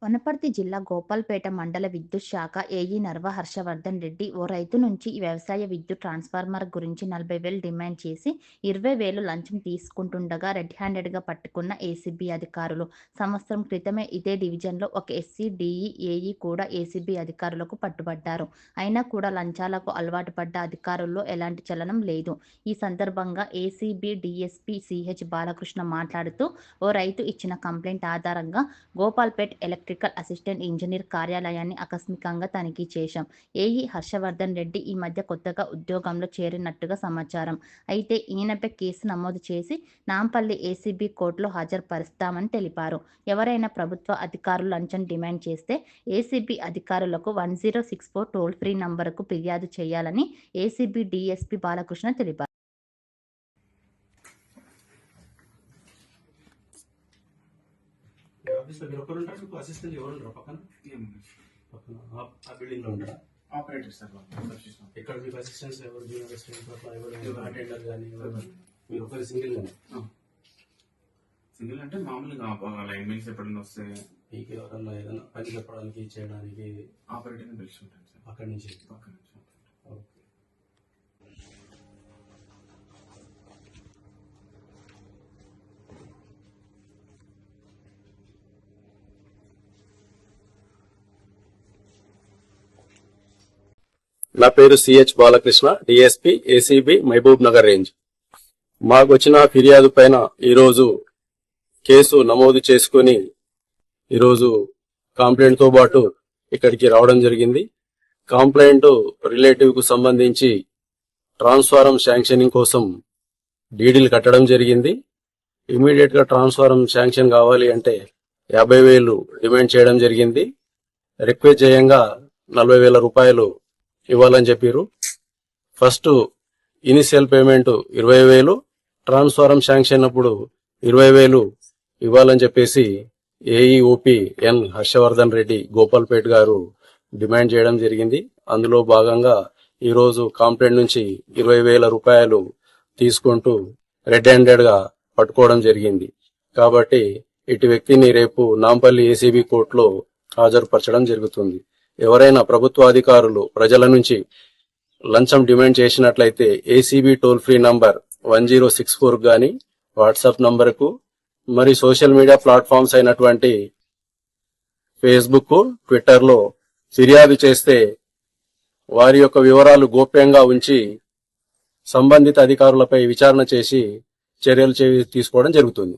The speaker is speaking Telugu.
వనపర్తి జిల్లా గోపాల్పేట మండల విద్యుత్ శాఖ ఏఈ నర్వ హర్షవర్ధన్ రెడ్డి ఓ రైతు నుంచి వ్యవసాయ విద్యుత్ ట్రాన్స్ఫార్మర్ గురించి 40,000 డిమాండ్ చేసి 20,000 లంచం తీసుకుంటుండగా రెడ్ హ్యాండెడ్గా పట్టుకున్న ఏసీబీ అధికారులు. సంవత్సరం క్రితమే ఇదే డివిజన్లో ఒక ఎస్సీ డిఈ ఏఈ కూడా ఏసీబీ అధికారులకు పట్టుబడ్డారు. అయినా కూడా లంచాలకు అలవాటు పడ్డ అధికారుల్లో ఎలాంటి చలనం లేదు. ఈ సందర్భంగా ఏసీబీ డీఎస్పీ సిహెచ్ బాలకృష్ణ మాట్లాడుతూ ఓ రైతు ఇచ్చిన కంప్లైంట్ ఆధారంగా గోపాల్పేట్ ఎలక్ట్రికల్ అసిస్టెంట్ ఇంజనీర్ కార్యాలయాన్ని ఆకస్మికంగా తనిఖీ చేశాం. ఏఈ హర్షవర్ధన్ రెడ్డి ఈ మధ్య కొత్తగా ఉద్యోగంలో చేరినట్టుగా సమాచారం. అయితే ఈయనపై కేసు నమోదు చేసి నాంపల్లి ఏసీబీ కోర్టులో హాజరుపరుస్తామని తెలిపారు. ఎవరైనా ప్రభుత్వ అధికారులు లంచం డిమాండ్ చేస్తే ఏసీబీ అధికారులకు 1064 టోల్ ఫ్రీ నంబరుకు ఫిర్యాదు చేయాలని ఏసీబీ డీఎస్పీ బాలకృష్ణ తెలిపారు. ఆఫీస్లో మీరు ఒకరు ఉంటారు, మీకు అసిస్టెంట్ ఎవరు ఉంటారు? పక్కన ఆ బిల్డింగ్ లో ఉంటారా? ఆపరేటర్ సార్ ఇక్కడ మీకు అసిస్టెంట్స్ ఎవరు, జూనియర్ అసిస్టెంట్ ఎవరు, అటెండర్ కానీ మీరు ఒకరు సింగిల్ గానే? సింగిల్ అంటే మామూలుగా లైన్ మెయిన్స్ ఎప్పుడైనా వస్తే మీకు ఎవరన్నా ఏదైనా పని చెప్పడానికి చేయడానికి ఆపరేటర్ పిలుచుకుంటాను సార్. అక్కడి నుంచి పక్కన నుంచి. ఓకే. నా పేరు CH Balakrishna, DSP ACB Mahabubnagar range. మాకు వచ్చిన ఫిర్యాదు పైన ఈరోజు కేసు నమోదు చేసుకుని ఈరోజు కంప్లైంట్ తో పాటు ఇక్కడికి రావడం జరిగింది. కంప్లైంట్ రిలేటివ్ కు సంబంధించి ట్రాన్స్ఫారం శాంక్షనింగ్ కోసం డీడీలు కట్టడం జరిగింది. ఇమీడియట్ గా ట్రాన్స్ఫారం శాంక్షన్ కావాలి అంటే 50,000 డిమాండ్ చేయడం జరిగింది. రిక్వెస్ట్ చేయంగా 40,000 రూపాయలు ఇవ్వాలని చెప్పారు. First initial payment 20,000, transformer sanction అప్పుడు 20,000 ఇవ్వాలని చెప్పేసి ఏఈఓపి ఎన్ హర్షవర్ధన్ రెడ్డి గోపాల్పేట్ గారు డిమాండ్ చేయడం జరిగింది. అందులో భాగంగా ఈరోజు కంప్లైంట్ నుంచి 20,000 రూపాయలు తీసుకుంటూ రెడ్ హ్యాండెడ్ గా పట్టుకోవడం జరిగింది. కాబట్టి ఇటు వ్యక్తిని రేపు నాంపల్లి ఏసీబీ కోర్టులో హాజరుపరచడం జరుగుతుంది. ఎవరైనా ప్రభుత్వ అధికారులు ప్రజల నుంచి లంచం డిమాండ్ చేసినట్లయితే ఏసీబీ టోల్ ఫ్రీ నంబర్ 1064 గాని వాట్సాప్ నంబర్కు మరి సోషల్ మీడియా ప్లాట్ఫామ్స్ అయినటువంటి ఫేస్బుక్, ట్విట్టర్ లో ఫిర్యాదు చేస్తే వారి యొక్క వివరాలు గోప్యంగా ఉంచి సంబంధిత అధికారులపై విచారణ చేసి చర్యలు తీసుకోవడం జరుగుతుంది.